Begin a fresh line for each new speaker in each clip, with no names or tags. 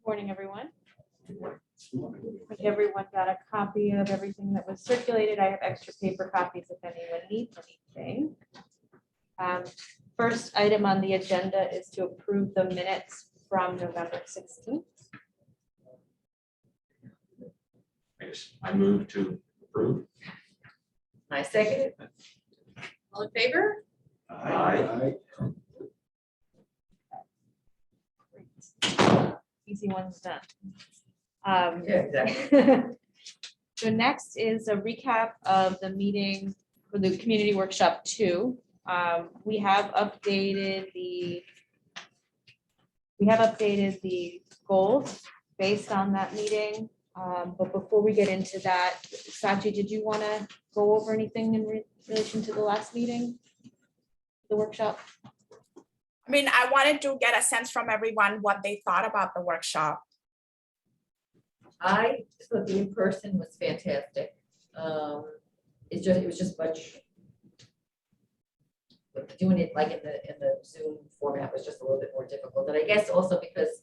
Morning, everyone. Hope everyone got a copy of everything that was circulated. I have extra paper copies if anyone needs anything. First item on the agenda is to approve the minutes from November 16th.
I move to approve.
I second it. All in favor?
Aye.
Easy one's done.
Yeah, exactly.
So next is a recap of the meeting for the community workshop 2. We have updated the goals based on that meeting. But before we get into that, Sachi, did you want to go over anything in relation to the last meeting, the workshop?
I mean, I wanted to get a sense from everyone what they thought about the workshop.
I thought the in-person was fantastic. It was just much. But doing it like in the Zoom format was just a little bit more difficult. And I guess also because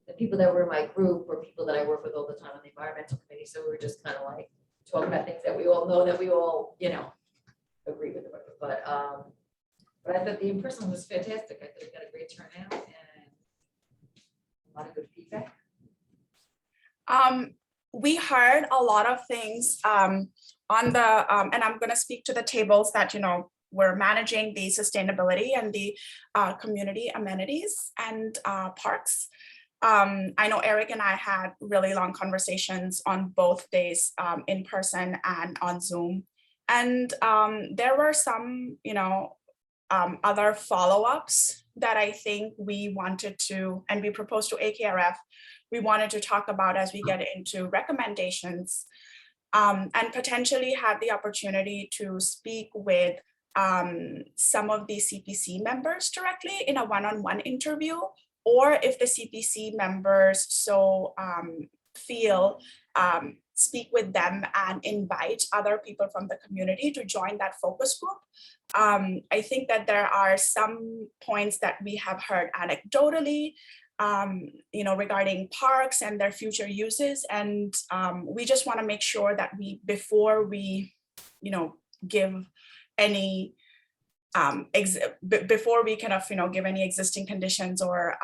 the people that were in my group were people that I work with all the time on the environmental committee. So we were just kind of like talking about things that we all know, that we all, agree with. But I thought the in-person was fantastic. I thought we got a great turnout and a lot of good feedback.
We heard a lot of things on the, and I'm going to speak to the tables that, we're managing the sustainability and the community amenities and parks. I know Eric and I had really long conversations on both days, in person and on Zoom. And there were some, other follow-ups that I think we wanted to, and we proposed to AKRF, we wanted to talk about as we get into recommendations, and potentially have the opportunity to speak with some of the CPC members directly in a one-on-one interview, or if the CPC members so feel, speak with them and invite other people from the community to join that focus group. I think that there are some points that we have heard anecdotally, regarding parks and their future uses. And we just want to make sure that before we, give any, before we kind of, give any existing conditions or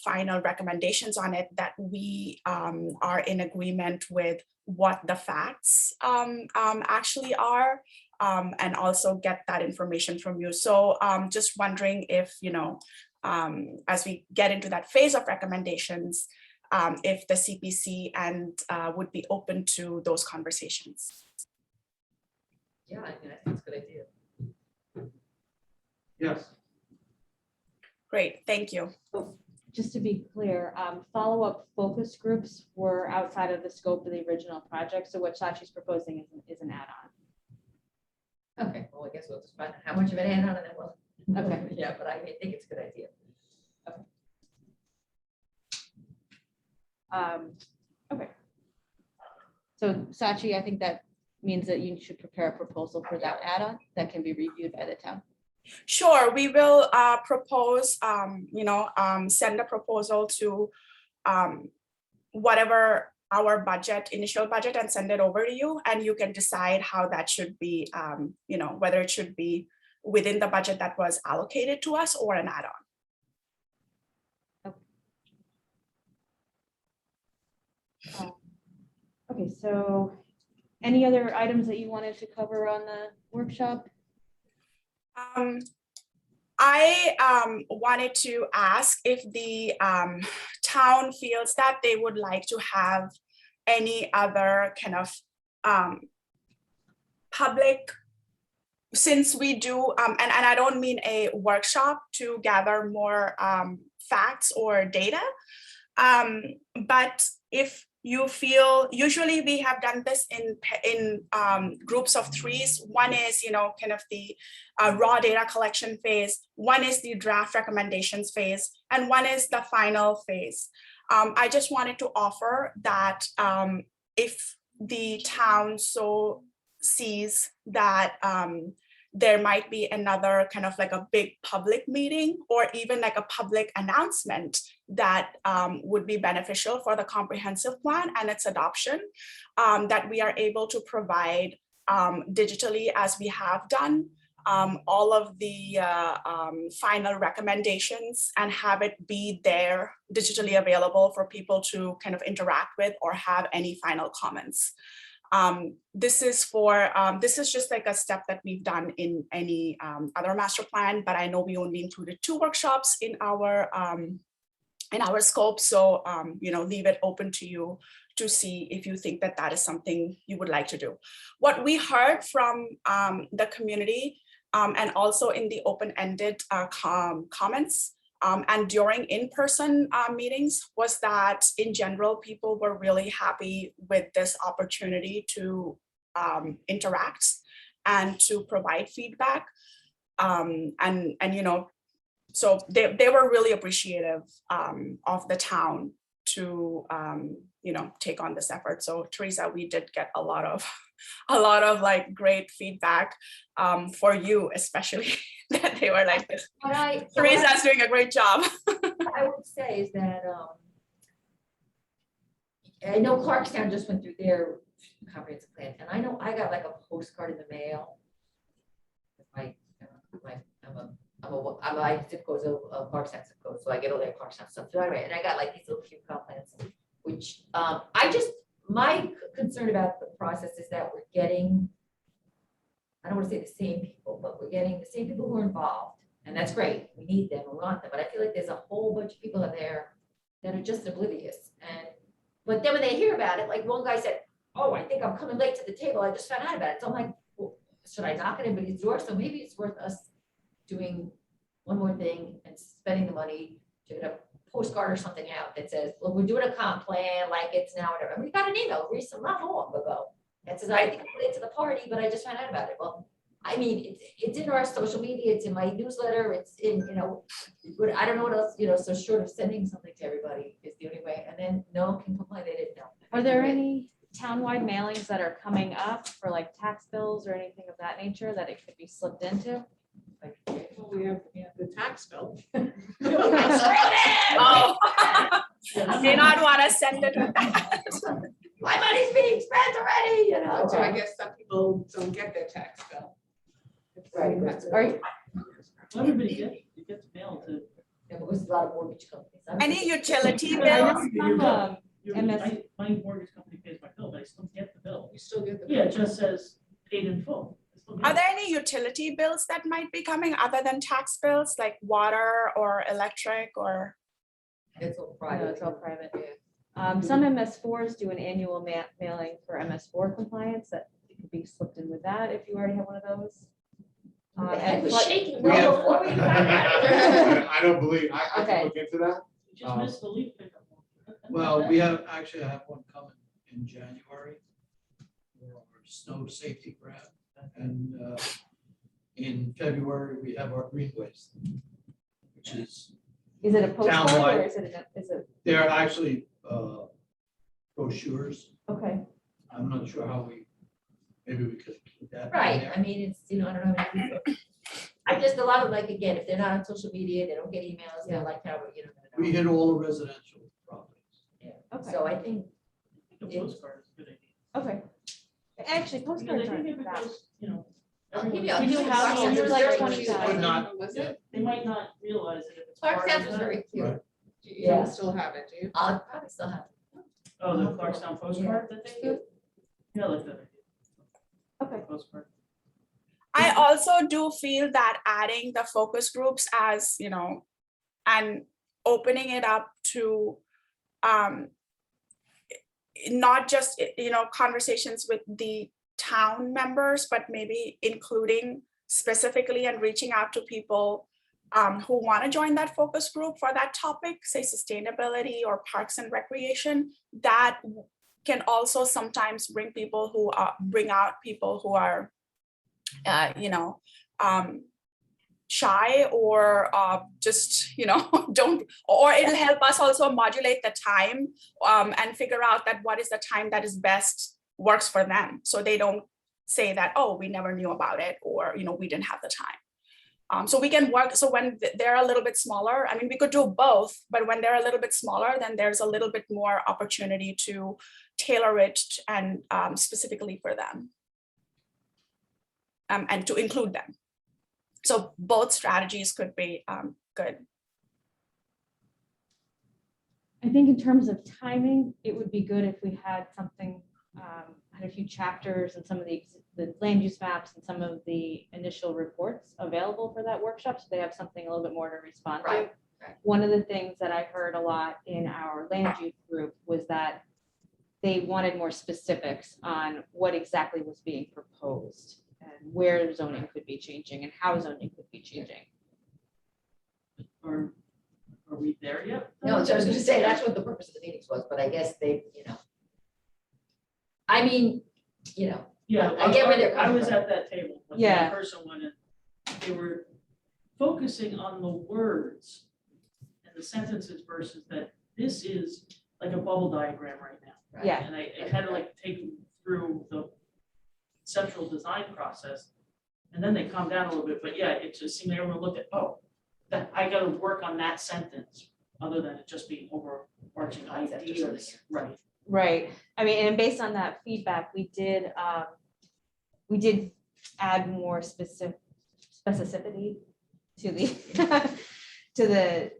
final recommendations on it, that we are in agreement with what the facts actually are, and also get that information from you. So just wondering if, as we get into that phase of recommendations, if the CPC and would be open to those conversations.
Yeah, I think it's a good idea.
Yes.
Great, thank you.
Just to be clear, follow-up focus groups were outside of the scope of the original project. So what Sachi's proposing is an add-on.
Okay, well, I guess we'll just find out how much of an add-on and then we'll.
Okay.
Yeah, but I think it's a good idea.
Okay. So Sachi, I think that means that you should prepare a proposal for that add-on that can be reviewed by the town.
Sure, we will propose, send a proposal to whatever our initial budget, and send it over to you, and you can decide how that should be, whether it should be within the budget that was allocated to us or an add-on.
Okay, so any other items that you wanted to cover on the workshop?
I wanted to ask if the town feels that they would like to have any other kind of public, since we do, and I don't mean a workshop to gather more facts or data, but if you feel, usually we have done this in groups of 3s. One is, kind of the raw data collection phase. One is the draft recommendations phase, and one is the final phase. I just wanted to offer that if the town so sees that there might be another kind of like a big public meeting or even like a public announcement that would be beneficial for the comprehensive plan and its adoption, that we are able to provide digitally as we have done all of the final recommendations and have it be there digitally available for people to kind of interact with or have any final comments. This is just like a step that we've done in any other master plan, but I know we only included 2 workshops in our scope. So, leave it open to you to see if you think that that is something you would like to do. What we heard from the community and also in the open-ended comments and during in-person meetings was that in general, people were really happy with this opportunity to interact and to provide feedback. So they were really appreciative of the town to take on this effort. So Teresa, we did get a lot of like great feedback for you, especially that they were like, Teresa's doing a great job.
What I would say is that I know Clarkstown just went through their comprehensive plan, and I know I got like a postcard in the mail. My zip code's a Clarkstown zip code, so I get all their Clarkstown stuff. So anyway, and I got like these little few comp plans, which my concern about the process is that we're getting, I don't want to say the same people, but we're getting the same people who are involved. And that's great. We need them, we want them. But I feel like there's a whole bunch of people out there that are just oblivious. But then when they hear about it, like one guy said, oh, I think I'm coming late to the table. I just found out about it. So I'm like, well, should I knock at anybody's door? So maybe it's worth us doing one more thing and spending the money to get a postcard or something out that says, look, we're doing a comp plan like it's now, whatever. And we got an email recently, not long ago, that says, I think I'm late to the party, but I just found out about it. Well, I mean, it's in our social media, it's in my newsletter, it's in, I don't know what else, so short of sending something to everybody is the only way. And then no one can complain, they didn't know.
Are there any townwide mailings that are coming up for like tax bills or anything of that nature that it could be slipped into?
Well, we have the tax bill.
Oh, I may not want to send it.
My money's being spent already,
So I guess some people don't get their tax bill.
Right.
Everybody gets mail to.
Yeah, because a lot of mortgage companies.
Any utility
But I know
bills?
some, MS
My mortgage company pays my bill, but I still get the bill.
You still get the.
Yeah, it just says paid in full. I still get
Are
it.
there any utility bills that might be coming other than tax bills, like water or electric or?
It's all
no,
private.
it's all private.
Yeah.
Some MS4s do an annual mailing for MS4 compliance that could be slipped in with that if you already have one of those.
The head was
but-
shaking.
We have-
before we got that.
I don't believe, I
Okay.
can look into that.
You just missed the leaf pickup one.
Well, we have, actually, I have one coming in January for our snow safety grant. And in February, we have our greenways, which is,
Is it a postcard
Townwide.
or is it,
they're actually brochures.
okay,
I'm not sure how maybe we could keep that in
Right,
there.
I mean, it's, I don't know. How many people- I just, a lot of like, again, if they're not on social media, they don't get emails, they're like, how,
We hit all the residential properties.
okay,
So I think,
I think a postcard is a good idea.
okay. Actually,
Because
postcards
I think
aren't
if it
that.
goes,
I'll give
everyone-
you a-
We do have
Clarkstown's
yours
is
like
very
20,000.
cute.
Not-
Was it?
They might not realize it if it's.
Clarkstown's
part
was
of that.
very cute.
Right.
You don't still have it, do you?
I'll probably still have it.
Oh, the Clarkstown postcard that they do? Yeah, I like that idea.
Okay.
Postcard.
I also do feel that adding the focus groups as, and opening it up to not just, conversations with the town members, but maybe including specifically and reaching out to people who want to join that focus group for that topic, say sustainability or parks and recreation, that can also sometimes bring out people who are shy or just, don't, or it'll help us also modulate the time and figure out that what is the time that is best works for them. So they don't say that, oh, we never knew about it, or, we didn't have the time. So we can work, so when they're a little bit smaller, I mean, we could do both, but when they're a little bit smaller, then there's a little bit more opportunity to tailor it and specifically for them. And to include them. So both strategies could be good.
I think in terms of timing, it would be good if we had something, had a few chapters and some of the land use maps and some of the initial reports available for that workshop, so they have something a little bit more to respond to.
Right.
One of the things that I heard a lot in our land use group was that they wanted more specifics on what exactly was being proposed and where zoning could be changing and how zoning could be changing.
Are we there yet?
No, so I was gonna say, that's what the purpose of the meetings was, but I guess they, I mean,
Yeah,
I get where they're
I
coming
was
from.
at that table. when
Yeah.
that person went in. They were focusing on the words and the sentences versus that this is like a bubble diagram right now.
Right.
Yeah.
And I had to like take them through the conceptual design process. And then they calmed down a little bit, but yeah, it just seemed like everyone looked at, oh, that I gotta work on that sentence, other than it just being overarching
Concept or
ideas,
something.
right?
Right. I mean, and based on that feedback, we did add more specificity to the to the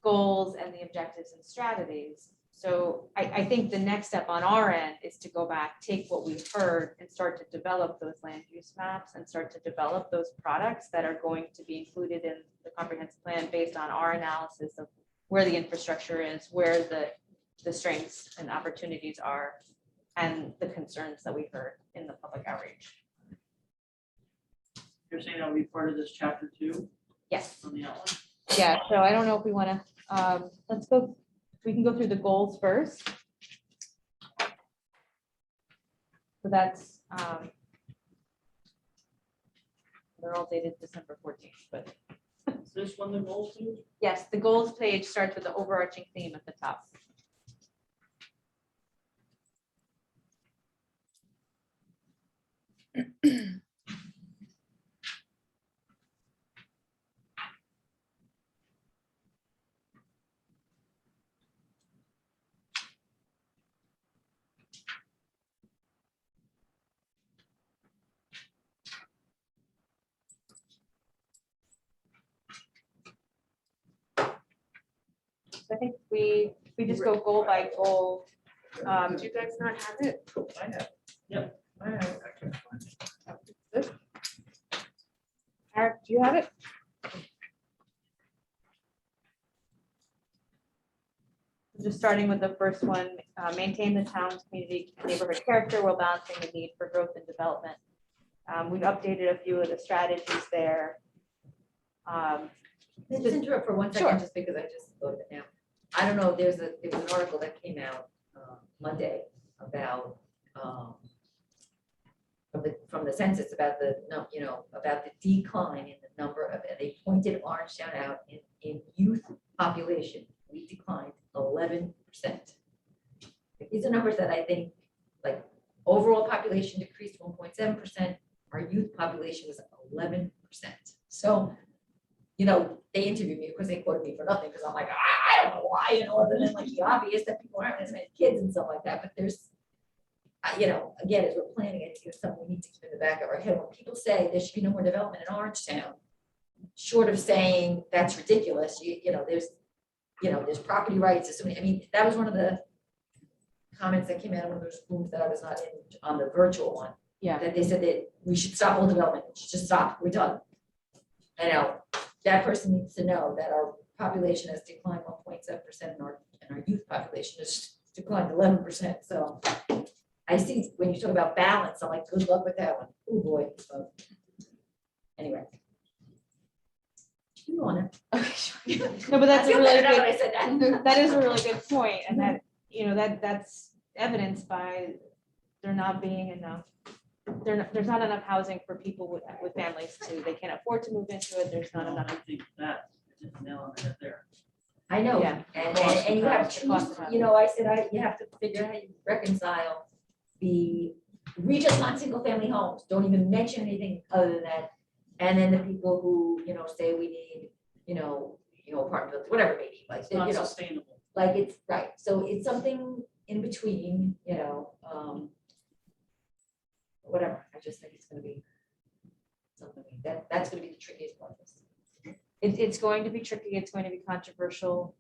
goals and the objectives and strategies. So I think the next step on our end is to go back, take what we've heard and start to develop those land use maps and start to develop those products that are going to be included in the comprehensive plan based on our analysis of where the infrastructure is, where the strengths and opportunities are, and the concerns that we heard in the public outreach.
You're saying that would be part of this chapter 2
Yes.
on the outline?
Yeah, so I don't know if we want to, let's go, we can go through the goals first. So that's, they're all dated December 14th, but
Is this one the goals page?
yes, the goals page starts with the overarching theme at the top. I think we just go goal by goal.
Do you guys not have it?
I have.
I have.
Eric, do you have it? Just starting with the first one, maintain the town's community and neighborhood character while balancing the need for growth and development. We've updated a few of the strategies there.
Can I just interrupt for 1
Sure.
second, just because I just thought of it now. I don't know, there was an article that came out Monday about from the census about about the decline in the number of, and they pointed Orangetown out in youth population. We declined 11%. These are numbers that I think, like, overall population decreased 1.7%. Our youth population was 11%. So, they interviewed me, because they quoted me for nothing, because I'm like, I don't know why, other than like the obvious that people aren't as many kids and stuff like that, but there's, again, as we're planning it, it's something we need to keep in the back of our head. When people say there should be no more development in Orangetown, short of saying that's ridiculous, there's property rights, that was one of the comments that came out of one of those rooms that I was not in on the virtual one,
Yeah.
that they said that we should stop all development, we should just stop, we're done. That person needs to know that our population has declined 1.7% and our youth population has declined 11%. So I see when you talk about balance, I'm like, good luck with that one. Oh boy. So, anyway. You on it.
No, but that's
I
a
feel
really
better now that
good,
I said that.
that is a really good point, and that's evidenced by there not being enough. There's not enough housing for people with families they can't afford to move into it. There's not
I
enough.
think that is a nail on the head there.
I know,
Yeah.
and you have
Cost of
to,
housing.
I said, you have to figure out how you reconcile the we just want single family homes, don't even mention anything other than that. And then the people who, say we need, apartment buildings, whatever it may be, like,
It's not
you know,
sustainable.
like it's, right, so it's something in between, whatever, I just think it's gonna be something, that's gonna be the trickiest part of this.
It's going to be tricky, it's going to be controversial.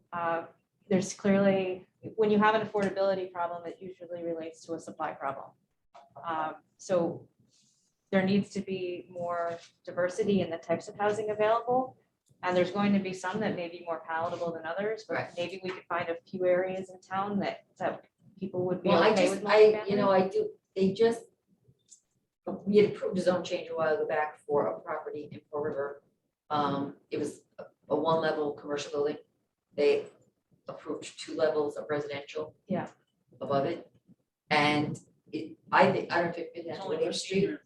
There's clearly, when you have an affordability problem, it usually relates to a supply problem. So there needs to be more diversity in the types of housing available. And there's going to be some that may be more palatable than others, but
Right.
maybe we could find a few areas in town that people would be
Well,
okay with.
We had approved a zone change a while back for a property in Pearl River. It was a one-level commercial building. They approved 2 levels of residential.
Yeah.
Above it. And I don't know if it
It's
has
only
William
for
Street.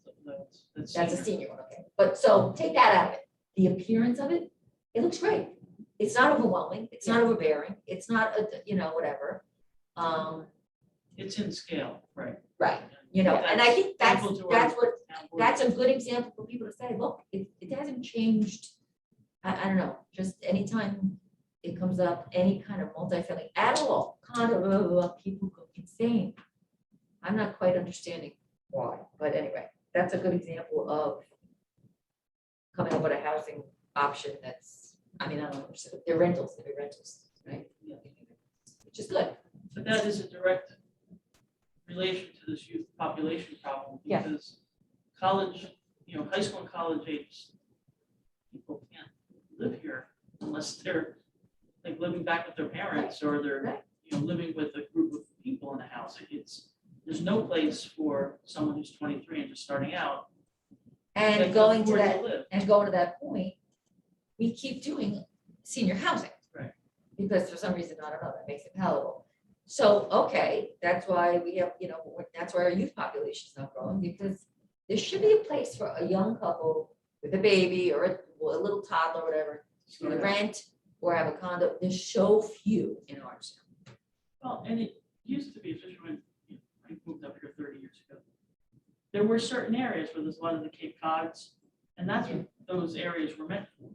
seniors.
That's a senior one, okay. But so take that out of it. The appearance of it, it looks great. It's not overwhelming. It's not overbearing. It's not, whatever.
It's in scale, right?
Right, and I think that's
Example to
what
town board.
that's a good example for people to say, look, it hasn't changed. I don't know, just anytime it comes up, any kind of multifamily at all, condo, people go insane. I'm not quite understanding why, but anyway, that's a good example of coming up with a housing option that's, I don't know, they're rentals, right? Which is good.
But that is a direct relation to this youth population problem,
Yeah.
because college, high school and college age people can't live here unless they're like living back with their parents or they're,
Right.
living with a group of people in a house. There's no place for someone who's 23 and just starting out. that
And
can
going to
afford
that,
live.
and going to that point, we keep doing senior housing.
Right.
Because for some reason, I don't know, that makes it palatable. So, okay, that's why we have, that's why our youth population is not growing, because there should be a place for a young couple with a baby or a little toddler, whatever, to rent or have a condo. There's so few in Orangetown.
Well, and it used to be, especially when I moved up here 30 years ago, there were certain areas where there's a lot of the Cape Cods, and that's what those areas were meant for.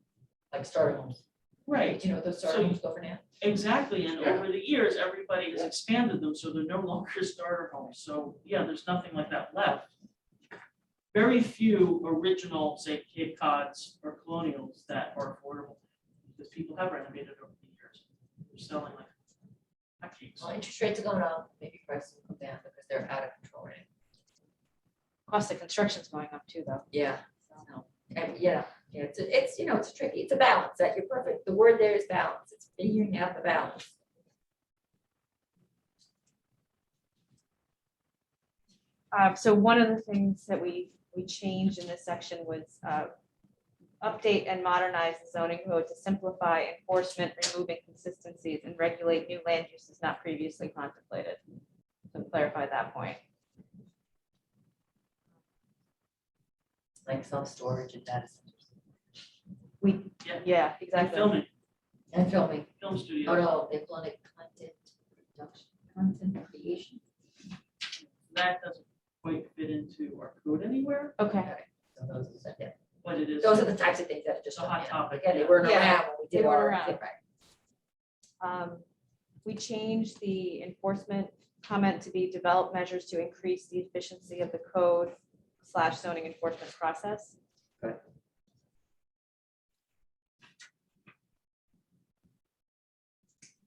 Like starter homes.
Right,
Those starter
So-
homes go for now.
exactly, and
Yeah.
over the years, everybody has expanded them, so they're no longer starter homes, so yeah, there's nothing like that left. Very few original, say, Cape Cods or colonials that are affordable, because people have renovated over the years. They're selling like hotcakes.
Well, interest rates are going up, maybe prices will come down because they're out of control right now.
Cost of construction's going up too, though.
Yeah. So, and it's it's tricky, it's a balance, that you're perfect, the word there is balance, it's figuring out the balance.
So one of the things that we changed in this section was update and modernize the zoning code to simplify enforcement, remove inconsistencies, and regulate new land uses not previously contemplated. To clarify that point.
Like self-storage and data centers.
Yeah,
And
exactly.
filming,
And filming,
film studios.
oh no, they're calling it content production, content creation.
That doesn't quite fit into our code anywhere,
Okay.
So
but it is.
those are the types of things that are just.
It's a hot topic,
Again, they
yeah.
weren't
Yeah,
around when we
they
did
weren't
our.
around.
Right.
We changed the enforcement comment to be develop measures to increase the efficiency of the code / zoning enforcement process.
Good.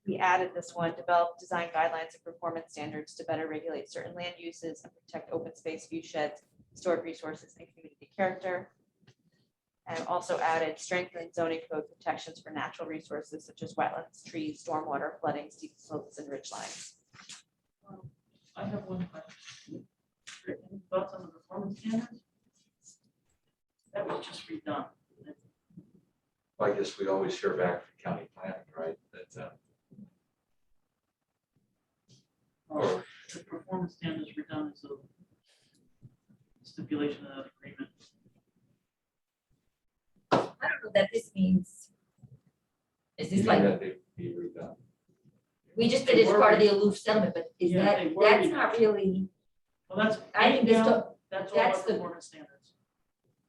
We added this one, develop design guidelines and performance standards to better regulate certain land uses and protect open space, view sheds, stored resources, and community character. And also added strengthen zoning code protections for natural resources such as wetlands, trees, stormwater, flooding, steep slopes, and ridge lines.
I have one question. Any thoughts on the performance standards? That was just redone.
I guess we always hear back from county planning, right? That,
The performance standards redone is a stipulation of that agreement.
I don't know that this means. Is
you
this
mean
like,
that they be redone.
we just did it as part of the aloof settlement, but is
Yeah,
that,
they were
that's
redone.
not really,
Well, that's,
I think this,
that's all
that's
our
the-
performance standards.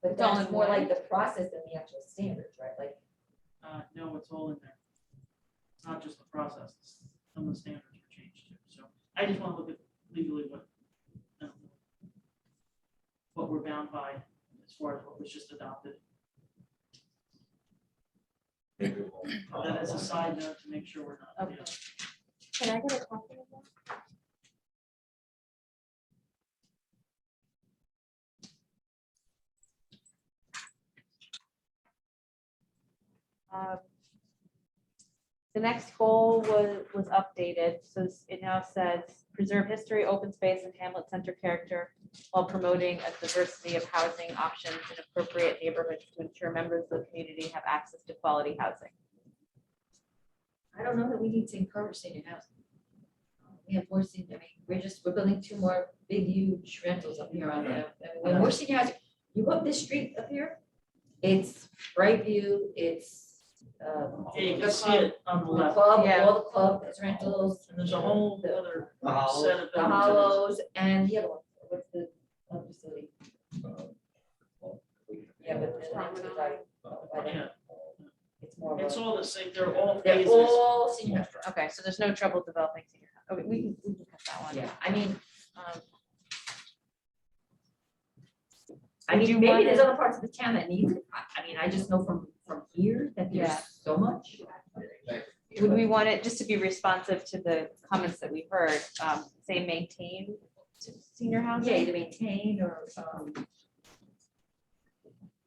but
It's all
that's
in
more
one.
like the process than the actual standards, right? Like,
No, it's all in there. It's not just the process, some of the standards were changed too. So I just want to look at legally what we're bound by as far as what was just adopted.
Maybe we'll.
That as a side note to make sure we're not.
Okay. Can I get a copy of that? The next goal was updated, so it now says preserve history, open space, and hamlet center character while promoting a diversity of housing options in appropriate neighborhoods to ensure members of the community have access to quality housing.
I don't know that we need to encourage senior housing. We have more senior, I mean, we're building 2 more big, huge rentals up here on the, I mean, when we're senior housing, you go up this street up here, it's Brightview, it's,
Yeah, you
the
can see
club,
it on the
the
left.
club,
Yeah.
all the club, there's rentals.
And there's a whole
the-
other
Hollows.
set of
The
buildings.
hollows and the other one, what's the other facility? Yeah, but the next is like,
Yeah,
it's more of
it's
a,
all the same, they're all
they're
phases.
all senior housing.
Okay, so there's no trouble developing senior. Okay, we can cut that one.
Yeah, I mean,
Um,
I
Would you
mean, maybe
wanna-
there's other parts of the town that need it. I mean, I just know from here that there's
Yeah.
so much.
Would we want it, just to be responsive to the comments that we heard, say maintain senior housing?
Yeah, either maintain or,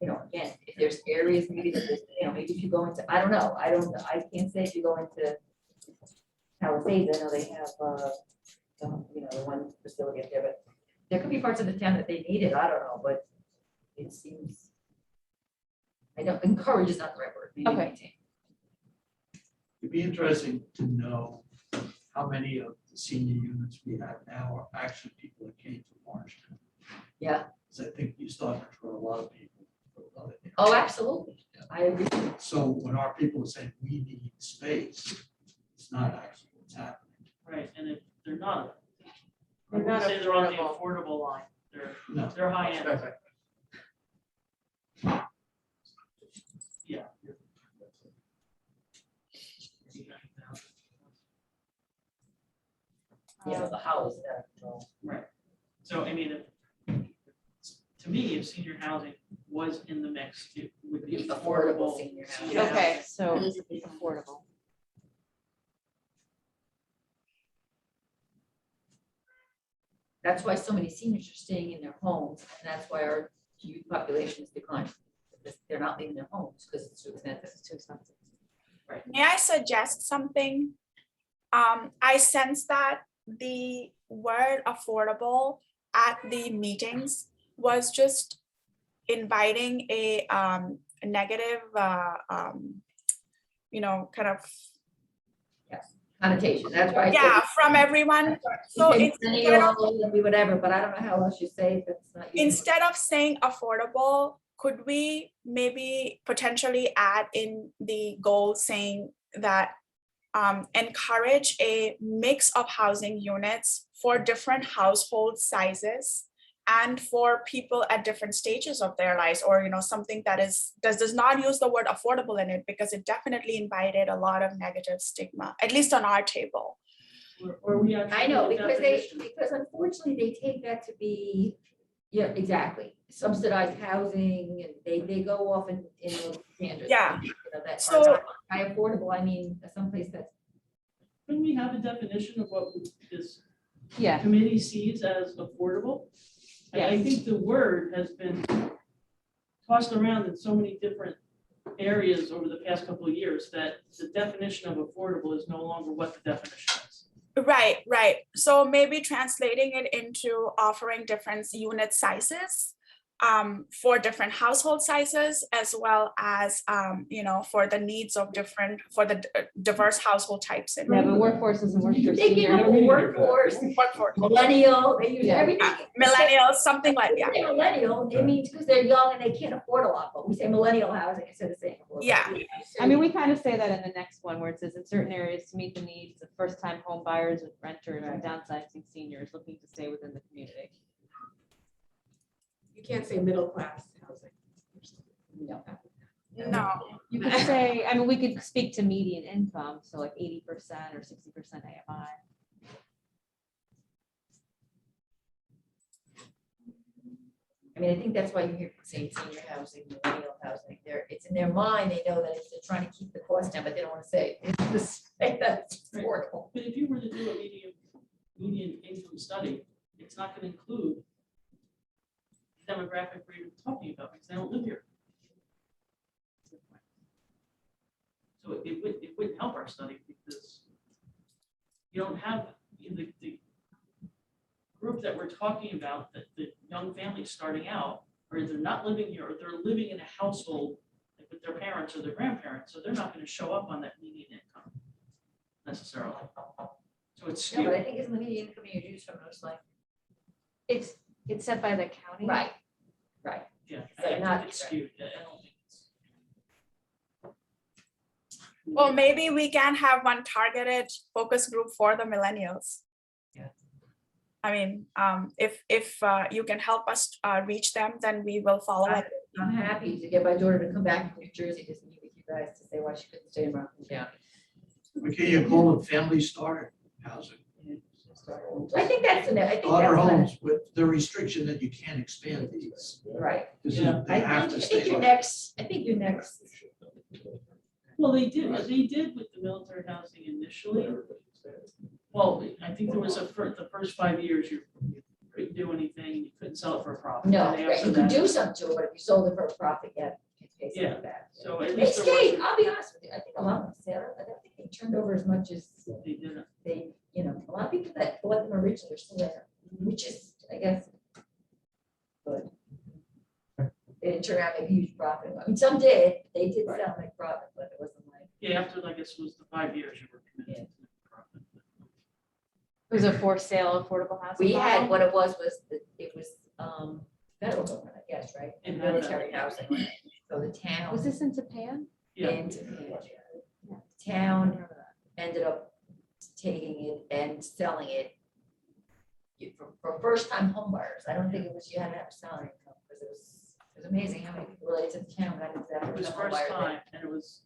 you know, again, if there's areas, maybe that, there's, you know, maybe if you go into, I don't know, I can't say if you go into Palisades, I know they have, you know, the one facility up there, but there could be parts of the town that they need it, I don't know, but it seems, I don't, encourage is not the right word, maybe
Okay.
maintain.
It'd be interesting to know how many of the senior units we have now are actually people that came from Orangetown.
Yeah.
Because I think you start to draw a lot of people. from other areas.
Oh, absolutely, I agree.
So when our people are saying we need space, it's not actually what's happening.
Right, and if they're not. I
They're
wouldn't
not
say they're on the
affordable.
affordable line,
No.
they're high end. Yeah.
Yeah, the house, that,
Right, so I mean, to me, if senior housing was in the mix, it would be
Affordable
affordable.
senior housing.
senior
Okay,
housing.
so affordable.
that's why so many seniors are staying in their homes, and that's why our youth population is declining. Because they're not leaving their homes because it's too expensive.
It's too expensive.
May I suggest something? I sense that the word affordable at the meetings was just inviting a negative, you know, kind of,
Connotation, that's why. I said
yeah, from everyone. So
we
it's
can say
instead of,
millennial and be whatever, but I don't know how else you say it, that's not. using-
instead of saying affordable, could we maybe potentially add in the goal saying that encourage a mix of housing units for different household sizes and for people at different stages of their lives, or you know, something that does not use the word affordable in it, because it definitely invited a lot of negative stigma, at least on our table.
Or we actually.
I know,
need a definition.
because unfortunately they take that to be, yeah, exactly, subsidized housing, and they go off in those standards.
Yeah.
You know, that
So-
are not high affordable, I mean, someplace that's,
Couldn't we have a definition of what this
Yeah,
committee sees as affordable? I think the word has been tossed around in so many different areas over the past couple of years that the definition of affordable is no longer what the definition is.
Right. So maybe translating it into offering different unit sizes for different household sizes, as well as, for the needs of for the diverse household types in
Yeah, but workforce doesn't work for
They give
senior.
up a workforce,
workforce.
millennial, they use everything.
Millennials, something like,
When we say millennial, it means because they're young and they can't afford a lot, but we say millennial housing instead of saying. affordable.
Yeah.
I mean, we kind of say that in the next one where it says in certain areas to meet the needs of first-time home buyers and renters and downsizing seniors looking to stay within the community.
You can't say middle class housing.
No.
no.
You could say, I mean, we could speak to median income, so like 80% or 60% AMI.
I mean, I think that's why you hear people saying senior housing, millennial housing, it's in their mind, they know that it's, they're trying to keep the cost down, but they don't want to say, it's that it's affordable.
But if you were to do a median income study, it's not gonna include the demographic we're even talking about, because they don't live here. So it wouldn't help our study, because you don't have the group that we're talking about, that the young families starting out, or they're not living here, or they're living in a household like with their parents or their grandparents, so they're not gonna show up on that median income necessarily. So it's
No, but I
skewed.
think it's the median income you use from those like.
It's set by the county.
Right.
Yeah,
So
I
not-
think it's skewed. I don't think it's.
Well, maybe we can have one targeted focus group for the millennials.
Yeah.
I mean, if you can help us reach them, then we will follow up.
I'm happy to get my daughter to come back from New Jersey to meet with you guys to say why she couldn't stay in Rockland County.
Okay, you call it family starter housing.
I think that's, I think
Starter
that's.
homes with the restriction that you can't expand these.
Right.
This is-
Yeah.
They have to
I think
stay.
your
like-
next, I think your next.
Well, they did with the military housing initially. Well, I think there was the first 5 years, you couldn't do anything, you couldn't sell it for a profit.
No,
And then
right,
after
you could
that-
do something to it, but if you sold it for a profit, yeah. you pay something
Yeah.
back.
So at
It's
least there
cheap,
was,
I'll be honest with you, I think a lot of them, Sarah, I don't think they turned over as much as
they didn't.
they, a lot of people that bought them originally are still there, which is, I guess. Good. They didn't turn out make a huge profit, I mean, some did, they did sell make profit, but it wasn't like.
Yeah, after, I guess, it was the 5 years you were committed to the profit.
It was a for sale affordable housing.
We had,
model.
what it was it was, federal government, I guess, right?
And
Military housing, so the town.
Was this in Japan?
Yeah,
And town ended up taking it and selling it for first-time homebuyers. I don't think it was, you had to have a salary income, because it was amazing how many people related to the town got into that.
it was
first-time
first
homebuyer
time, and it was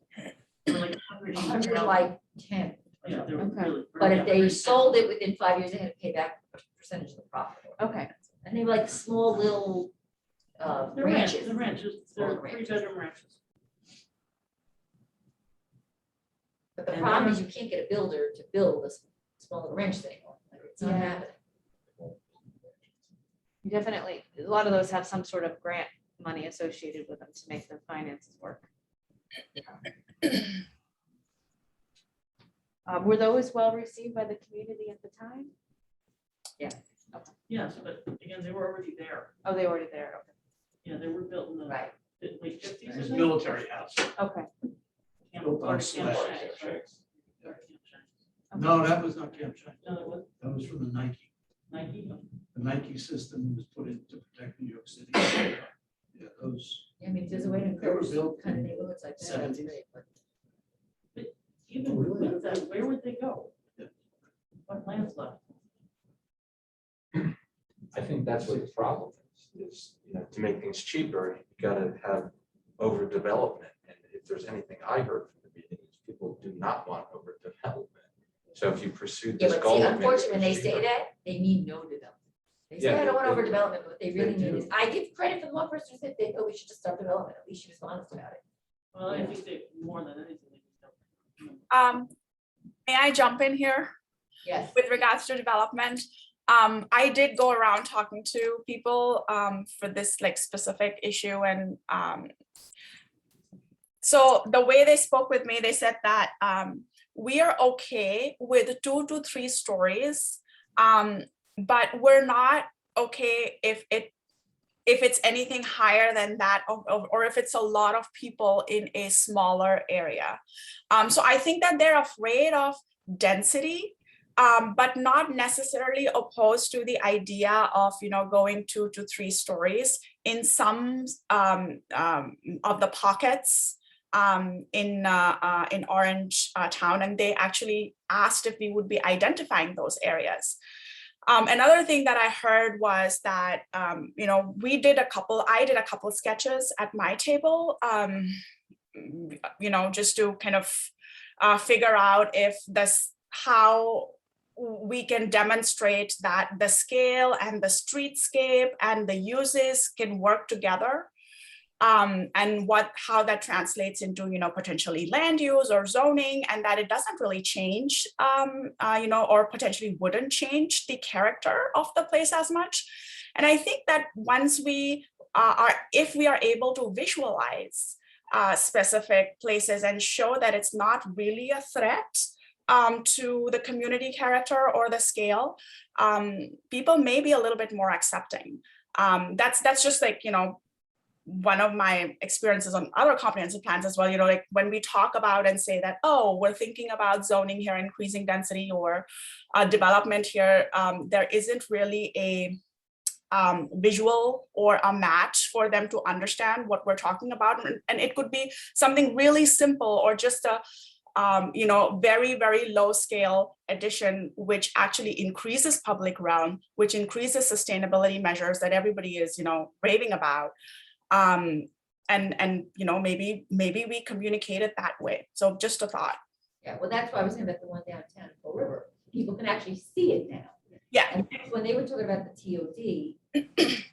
for like 100.
100 like 10.
Yeah, they were
Okay.
really.
But if they sold it within 5 years, they had to pay back a percentage of the profit.
Okay.
And they were like small little
They're
ranches.
The ranches, they're
Small ranches.
3-bedroom ranches.
But the
And
problem
then-
is you can't get a builder to build a small little ranch anymore. Like, it's not
Yeah.
happening.
You definitely, a lot of those have some sort of grant money associated with them to make the finances work. Were those well received by the community at the time?
Yes, but again, they were already there.
Oh, they were already there.
Yeah, they were built in the
Right.
late 50s.
It's military housing.
Okay.
Built on slabs.
Right?
No, that was not Camp China.
No, it was
That was from the Nike.
Nike.
The Nike system was put in to protect New York City. Yeah, those,
I mean, if there's a way to
They were
encourage
built
kind of
in
neighborhoods like that, that's
70s.
great. But
Even with that, where would they go?
Yeah.
What lands left?
I think that's what the problem is, to make things cheaper, you gotta have overdevelopment. And if there's anything I heard from the meetings, people do not want overdevelopment. So if you pursue
Yeah,
this
but
goal.
see,
of making
unfortunately, when they
it
say
cheaper-
that, they mean no development. They say,
Yeah,
I don't want
they-
overdevelopment, but what they really
they
mean is,
do.
I give credit for the one person who said, they, oh, we should just start development, at least she was honest about it.
Well, I think they, more than anything, they just don't.
May I jump in here
Yes.
with regards to development? I did go around talking to people for this like specific issue, and so the way they spoke with me, they said that we are okay with 2 to 3 stories, but we're not okay if it if it's anything higher than that, or if it's a lot of people in a smaller area. So I think that they're afraid of density, but not necessarily opposed to the idea of, going 2 to 3 stories in some of the pockets in Orangetown, and they actually asked if we would be identifying those areas. Another thing that I heard was that, I did a couple sketches at my table, just to kind of figure out if how we can demonstrate that the scale and the streetscape and the uses can work together. And how that translates into, potentially land use or zoning, and that it doesn't really change, or potentially wouldn't change the character of the place as much. And I think that once if we are able to visualize specific places and show that it's not really a threat to the community character or the scale, people may be a little bit more accepting. That's just like, one of my experiences on other comprehensive plans as well, like when we talk about and say that, oh, we're thinking about zoning here, increasing density or development here, there isn't really a visual or a match for them to understand what we're talking about. And it could be something really simple or just a very, very low scale addition, which actually increases public realm, which increases sustainability measures that everybody is, raving about. And maybe we communicate it that way. So just a thought.
Yeah, well, that's why I was saying about the one downtown in Fall River. People can actually see it now.
Yeah.
And when they were talking about the TOD,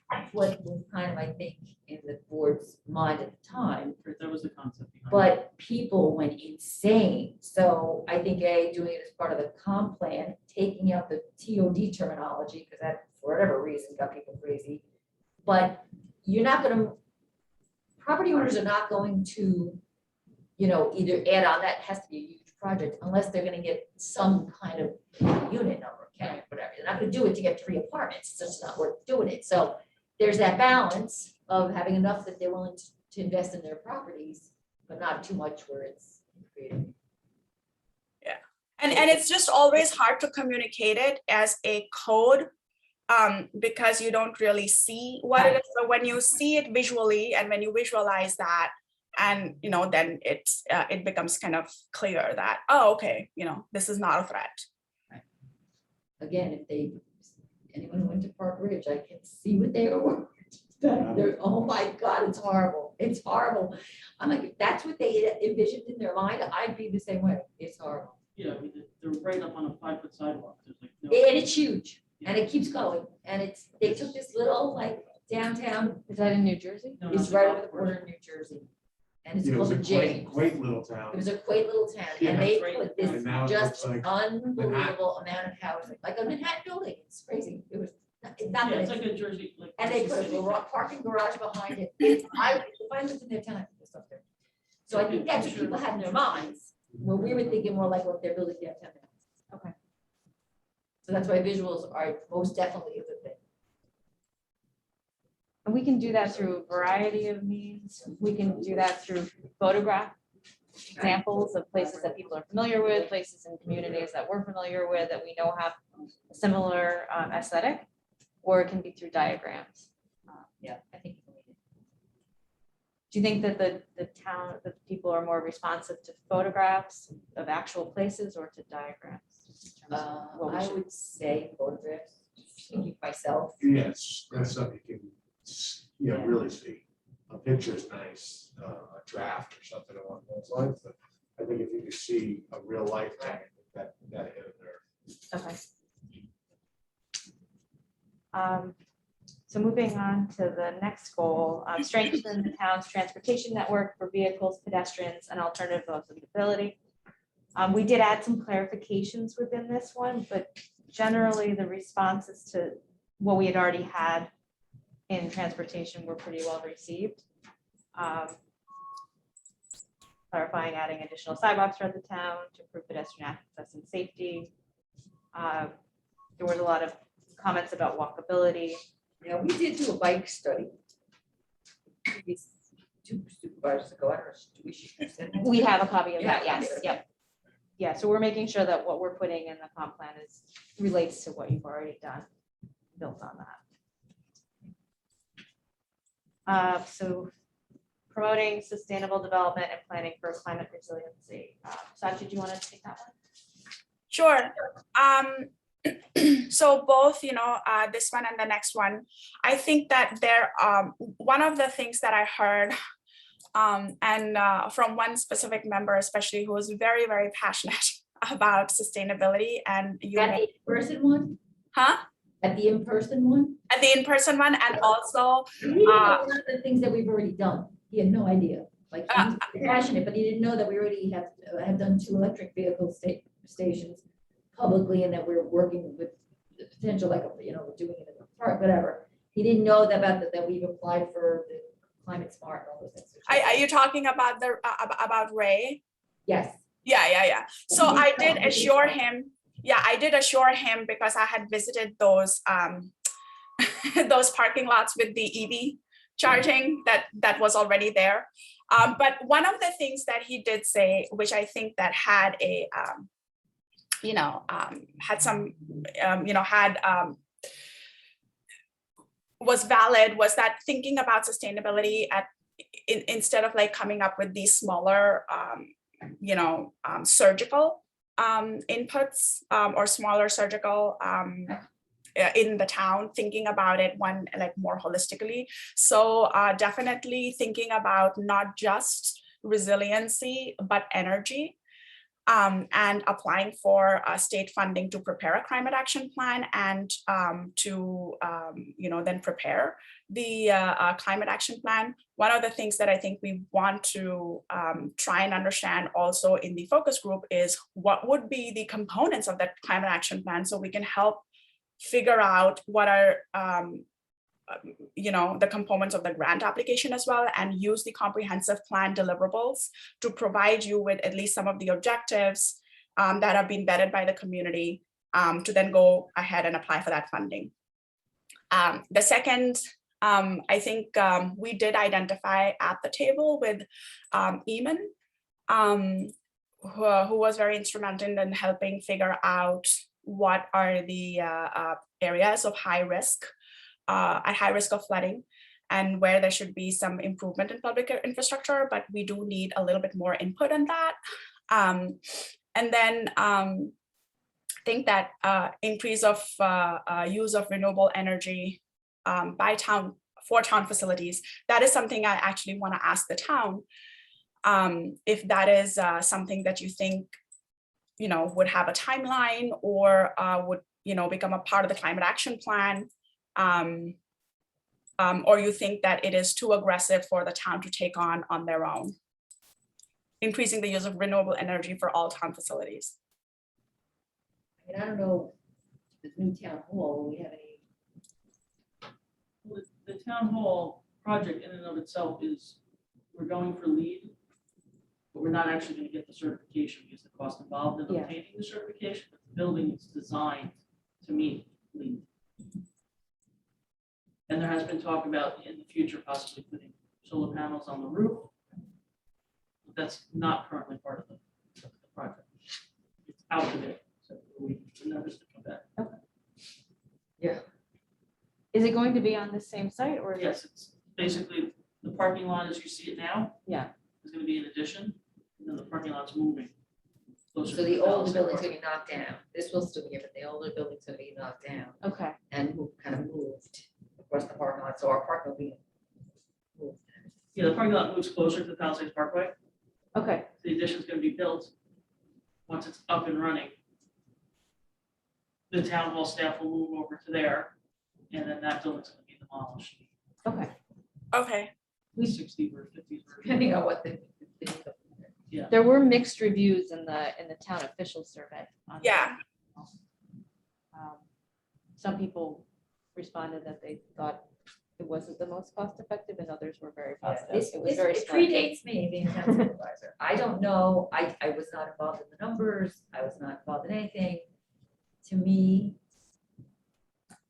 that's what was kind of, I think, in the board's mind at the time.
That was the concept behind it.
But people went insane. So I think doing it as part of the comp plan, taking out the TOD terminology, because that, for whatever reason, got people crazy. But you're not going to, property owners are not going to, either add on, that has to be a huge project, unless they're going to get some kind of unit number, count, whatever. They're not going to do it to get 3 apartments. It's just not worth doing it. So there's that balance of having enough that they're willing to invest in their properties, but not too much where it's creative.
Yeah. And it's just always hard to communicate it as a code, because you don't really see what it is. So when you see it visually and when you visualize that, and then it becomes kind of clear that, oh, okay, this is not a threat.
Right. Again, if anyone went to Park Ridge, I can see what they were. Oh my God, it's horrible. It's horrible. I'm like, if that's what they envisioned in their mind, I'd be the same way. It's horrible.
Yeah, I mean, they're right up on a 5-foot sidewalk. There's like no.
And it's huge. And it keeps going, and they took this little downtown.
Is that in New Jersey?
No,
It's
no,
right
no.
over the border in New Jersey, and it's
It was
called
a
the James.
quaint little town.
It was a quaint little town,
Yeah,
and they
that's right.
put this
And now it
just
looks like
unbelievable amount of housing, like a Manhattan building. It's crazy. It was not
Yeah,
that
it's
it's,
like a Jersey, like.
and they
Jersey
put
City.
a parking garage behind it. If I lived in their town, I put this up there. So I think that's what people had in their minds, where we were thinking more like what they're building downtown now.
Okay.
So that's why visuals are most definitely a good thing.
And we can do that through a variety of means. We can do that through photograph examples of places that people are familiar with, places and communities that we're familiar with, that we know have a similar aesthetic, or it can be through diagrams.
Yeah, I think.
Do you think that the people are more responsive to photographs of actual places or to diagrams? Just in terms of what we
I
should-
would say photographs, thinking myself.
Yes, that's something you can,
Yeah.
really see. A picture's nice, a draft or something along those lines, but I think if you could see a real life thing, that hit it there.
Okay. So moving on to the next goal, strengthen the town's transportation network for vehicles, pedestrians, and alternative modes of mobility. We did add some clarifications within this one, but generally the responses to what we had already had in transportation were pretty well received. Clarifying, adding additional sidewalks throughout the town to improve pedestrian access and safety. There was a lot of comments about walkability.
Now, we did do a bike study. Maybe 2 supervisors ago, I don't know, do we should send that to
We
you?
have a copy of that,
Yeah,
yes,
okay.
yep. Yeah, so we're making sure that what we're putting in the comp plan is, relates to what you've already done, built on that. So promoting sustainable development and planning for climate resiliency. Sachi, do you want to take that one?
Sure. So both, this one and the next one, I think that one of the things that I heard and from one specific member, especially who was very, very passionate about sustainability and
At the in-person one?
Huh?
At the in-person one?
At the in-person one, and also
He didn't know one of the things that we've already done. He had no idea. Like, he was passionate, but he didn't know that we already have done 2 electric vehicle stations publicly, and that we're working with the potential, like, we're doing it in the park, whatever. He didn't know that we've applied for the climate smart and all those things.
are you talking about about Ray?
Yes.
Yeah. So I did assure him. Yeah, I did assure him because I had visited those those parking lots with the EV charging that was already there. But one of the things that he did say, which I think that had a had some was valid, was that thinking about sustainability instead of like coming up with these smaller surgical inputs or smaller surgical in the town, thinking about it like more holistically. So definitely thinking about not just resiliency, but energy, and applying for state funding to prepare a climate action plan and to then prepare the climate action plan. One of the things that I think we want to try and understand also in the focus group is what would be the components of that climate action plan, so we can help figure out what are the components of the grant application as well, and use the comprehensive plan deliverables to provide you with at least some of the objectives that have been vetted by the community to then go ahead and apply for that funding. The second, I think we did identify at the table with Eamon, who was very instrumental in helping figure out what are the areas of high risk, at high risk of flooding, and where there should be some improvement in public infrastructure, but we do need a little bit more input on that. And then think that increase of use of renewable energy by town, for town facilities, that is something I actually want to ask the town if that is something that you think would have a timeline or would become a part of the climate action plan. Or you think that it is too aggressive for the town to take on their own, increasing the use of renewable energy for all town facilities.
I mean, I don't know, the new town hall, will we have any?
Well, the town hall project in and of itself is, we're going for LEED, but we're not actually going to get the certification because the cost involved in
Yeah.
obtaining the certification, but the building is designed to meet LEED. And there has been talk about in the future possibly putting solar panels on the roof. But that's not currently part of the project. It's out of it, so we notice to come back.
Is it going to be on the same site or?
Yes, it's basically the parking lot as you see it now.
Yeah.
Is going to be an addition, and then the parking lot's moving. closer
So
to
the older
Dallas
building's
Airport.
gonna be knocked down. This will still be here, but the older building's gonna be knocked down
Okay,
and kind of moved across the parking lot. So our parking will be moved.
Yeah, the parking lot moves closer to the Palisades Parkway.
okay,
The addition's gonna be built. Once it's up and running, the town hall staff will move over to there, and then that building's gonna be demolished.
okay.
Okay.
60 or 50.
Depending on what the
There were mixed reviews in the town official survey. on
Yeah.
that. Some people responded that they thought it wasn't the most cost effective and others were very positive. It was very
It
striking.
predates me being a town supervisor. I don't know. I was not involved in the numbers. I was not involved in anything. To me,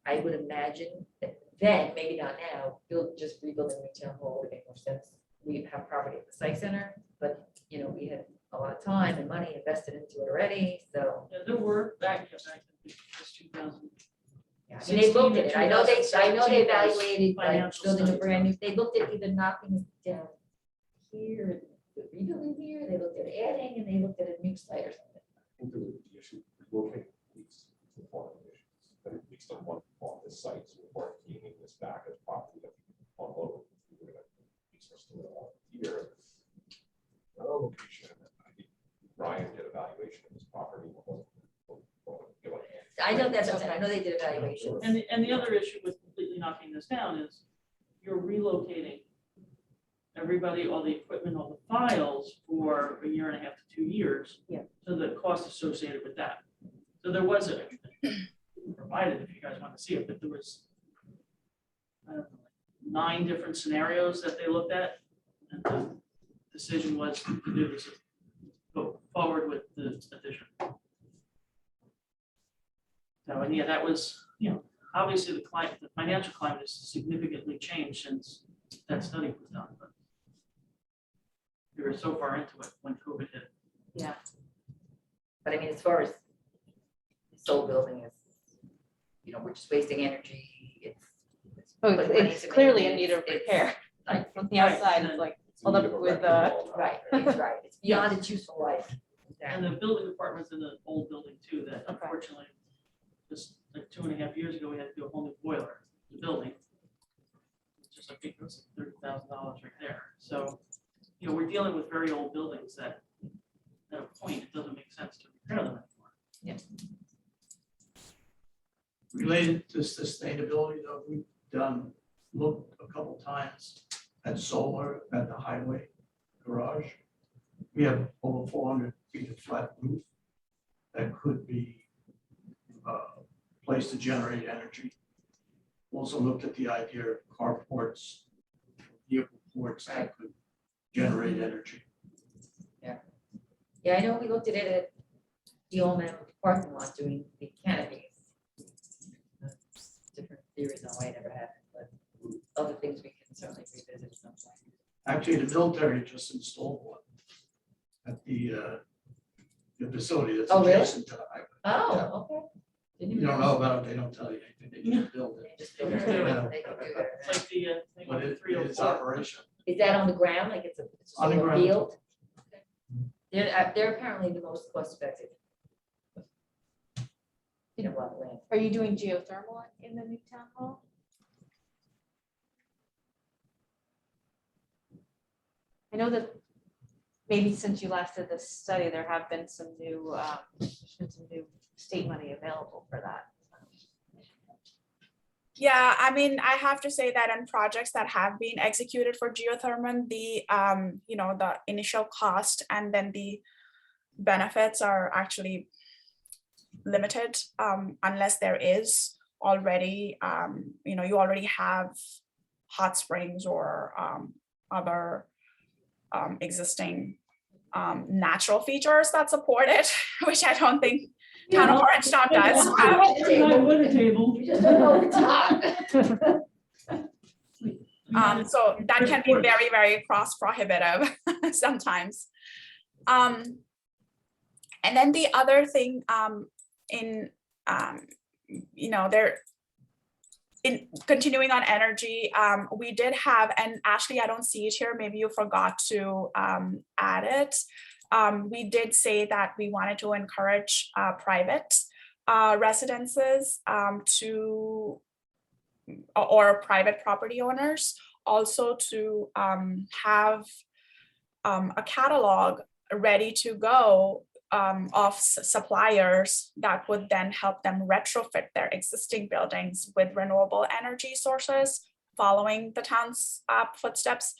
I would imagine that then, maybe not now, just rebuilding retail hall would make more sense. We have property at the site center, but, you know, we had a lot of time and money invested into it already, so.
Yeah, there were back in 2000.
Yeah, I mean, they looked at it, I know they
2017
evaluated, like,
financial
building a
study.
brand new, they looked at either knocking it down here, rebuilding here, they looked at adding, and they looked at a new site or something.
I think the issue, locating leaks is one of the issues, but at least on one on the sites, we're keeping this back as property that we can unload. We're gonna lease us to it all here. Another location, I think Ryan did evaluation of this property.
I know that's what I'm saying, I know they did evaluations.
And the other issue with completely knocking this down is you're relocating everybody, all the equipment, all the files for a year and a half to 2 years.
Yeah.
So the cost associated with that. So there was a, provided if you guys want to see it, but there was, I don't know, 9 different scenarios that they looked at. And the decision was to do this, go forward with the addition. So, and yeah, that was, you know, obviously the financial climate has significantly changed since that study was done, but we were so far into it when COVID hit.
But I mean, as far as this old building is, you know, we're just wasting energy, it's
Oh,
But when
it's
it's
clearly in
maintenance,
need of
it's
repair.
like,
From the outside, it's like, hold up with,
right, it's right, it's beyond its useful life.
And the building department's in the old building too, that
Okay.
unfortunately, just like 2.5 years ago, we had to do a whole new boiler, in the building. It's just, I think it was $30,000 right there. So, you know, we're dealing with very old buildings that at a point, it doesn't make sense to repair them anymore.
Related to sustainability, though, we've looked a couple times at solar at the highway garage. We have over 400 feet of flat roof that could be placed to generate energy. Also looked at the idea of carports, vehicle ports that could generate energy.
Yeah, I know we looked at it at the old man parking lot doing the canopies. Different theories on why it never happened, but other things we can certainly revisit at some point.
Actually, the military just installed one at the facility that's
Oh, really?
adjacent to the highway.
Oh, okay. Didn't
You
even
don't know about it, they don't tell you anything, they just build
They
it.
just built it.
Yeah.
They can do that.
It's like the thing
But
on
it is
304.
operational.
Is that on the ground, like it's a
On the
solar
ground.
field? Okay. They're apparently the most cost effective. You know, what land.
Are you doing geothermal in the new town hall? I know that maybe since you last did this study, there have been some new, there's been some new state money available for that.
Yeah, I mean, I have to say that in projects that have been executed for geothermal, the you know, the initial cost and then the benefits are actually limited unless there is already you know, you already have hot springs or other existing natural features that support it, which I don't think Town of Orangetown does.
Water table.
You just don't know the top.
So that can be very, very cost prohibitive sometimes. And then the other thing you know, in continuing on energy, we did have, and Ashley, I don't see it here, maybe you forgot to add it. We did say that we wanted to encourage private residences or private property owners also to have a catalog ready to go of suppliers that would then help them retrofit their existing buildings with renewable energy sources following the town's footsteps.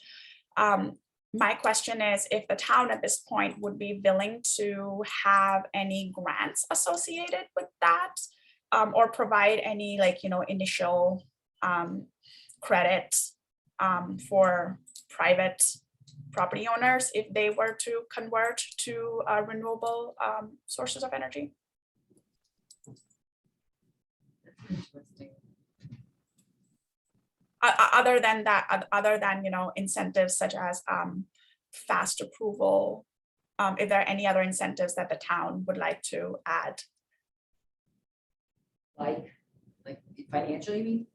My question is if the town at this point would be willing to have any grants associated with that or provide any, like, you know, initial credit for private property owners if they were to convert to renewable sources of energy.
Interesting.
other than that, other than, incentives such as fast approval, if there are any other incentives that the town would like to add.
Like financially, you mean?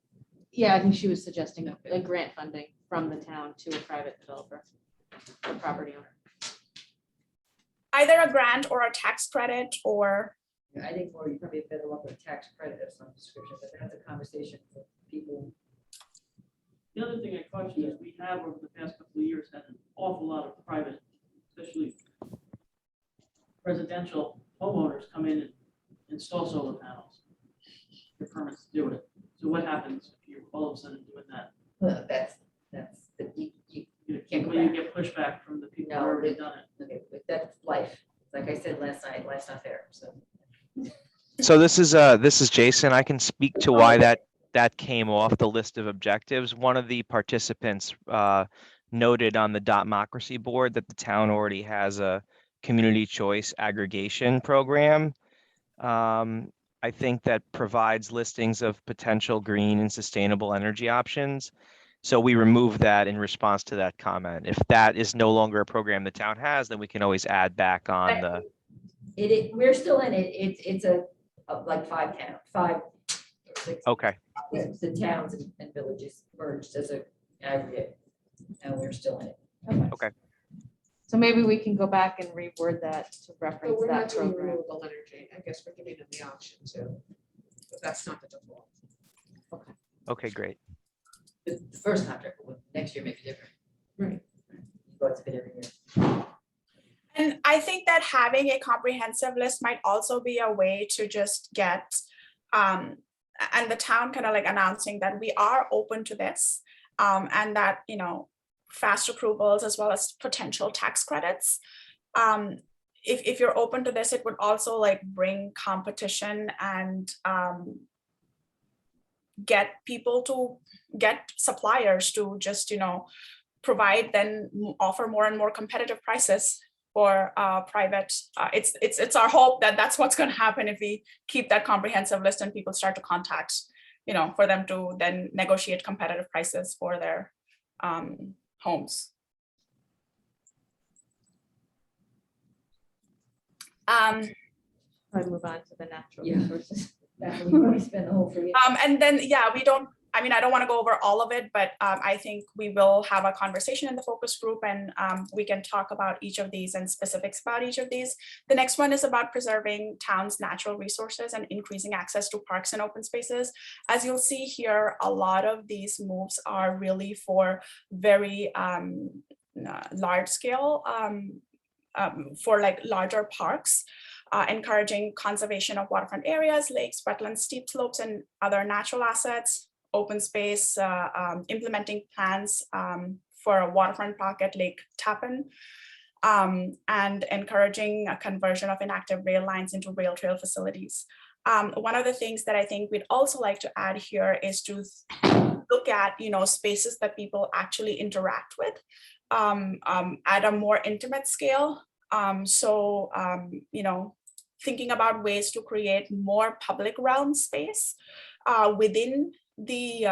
Yeah, I think she was suggesting a grant funding from the town to a private developer or property owner.
Either a grant or a tax credit or,
I think more, you probably better off with a tax credit of some description, but that's a conversation for people.
The other thing I caution is we have over the past couple of years had an awful lot of private, especially residential homeowners come in and install solar panels. Your permits to do it. So what happens if you're all of a sudden doing that?
Well, you can't go
Will you
back.
get pushback from the people who
No,
have already
they-
done it?
Okay, but that's life. Like I said last night, life's not fair, so.
So this is Jason. I can speak to why that came off the list of objectives. One of the participants noted on the Democracy board that the town already has a community choice aggregation program. I think that provides listings of potential green and sustainable energy options. So we removed that in response to that comment. If that is no longer a program the town has, then we can always add back on the.
We're still in it. It's like 5 or 6.
Okay.
The towns and villages merged as a aggregate, and we're still in it.
Okay.
So maybe we can go back and reword that to
But
reference
we're not
that
doing
program.
renewable energy. I guess we're giving them the option to, but that's not the default.
Okay, great.
The first contract, but next year may be different.
Right.
Go to bid every year.
and I think that having a comprehensive list might also be a way to just get, and the town kind of like announcing that we are open to this, and that, fast approvals as well as potential tax credits. If you're open to this, it would also like bring competition and get suppliers to just, provide, then offer more and more competitive prices for private. It's our hope that that's what's going to happen if we keep that comprehensive list and people start to contact, for them to then negotiate competitive prices for their homes.
Probably move on to the natural
Yeah.
resources.
That's what we probably spend the whole 3 years.
And then, I don't want to go over all of it, but I think we will have a conversation in the focus group, and we can talk about each of these and specifics about each of these. The next one is about preserving town's natural resources and increasing access to parks and open spaces. As you'll see here, a lot of these moves are really for very large scale, for like larger parks. Encouraging conservation of waterfront areas, lakes, wetlands, steep slopes, and other natural assets, open space, implementing plans for a waterfront park at Lake Tappan, and encouraging a conversion of inactive rail lines into rail trail facilities. One of the things that I think we'd also like to add here is to look at, spaces that people actually interact with at a more intimate scale. Thinking about ways to create more public realm space within the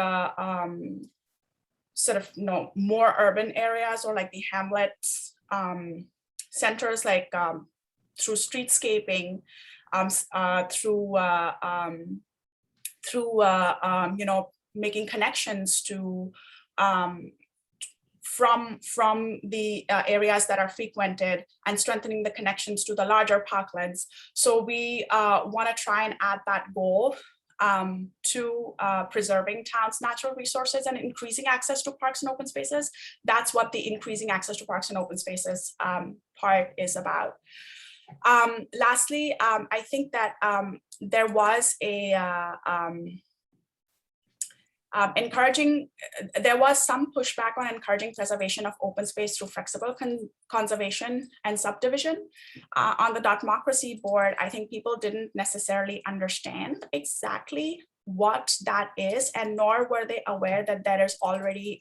sort of more urban areas, or like the hamlets centers, like through streetscaping, through making connections to from the areas that are frequented, and strengthening the connections to the larger parklands. So we want to try and add that goal to preserving town's natural resources and increasing access to parks and open spaces. That's what the increasing access to parks and open spaces part is about. Lastly, I think that there was there was some pushback on encouraging preservation of open space through flexible conservation and subdivision. On the Democracy board, I think people didn't necessarily understand exactly what that is, and nor were they aware that there is already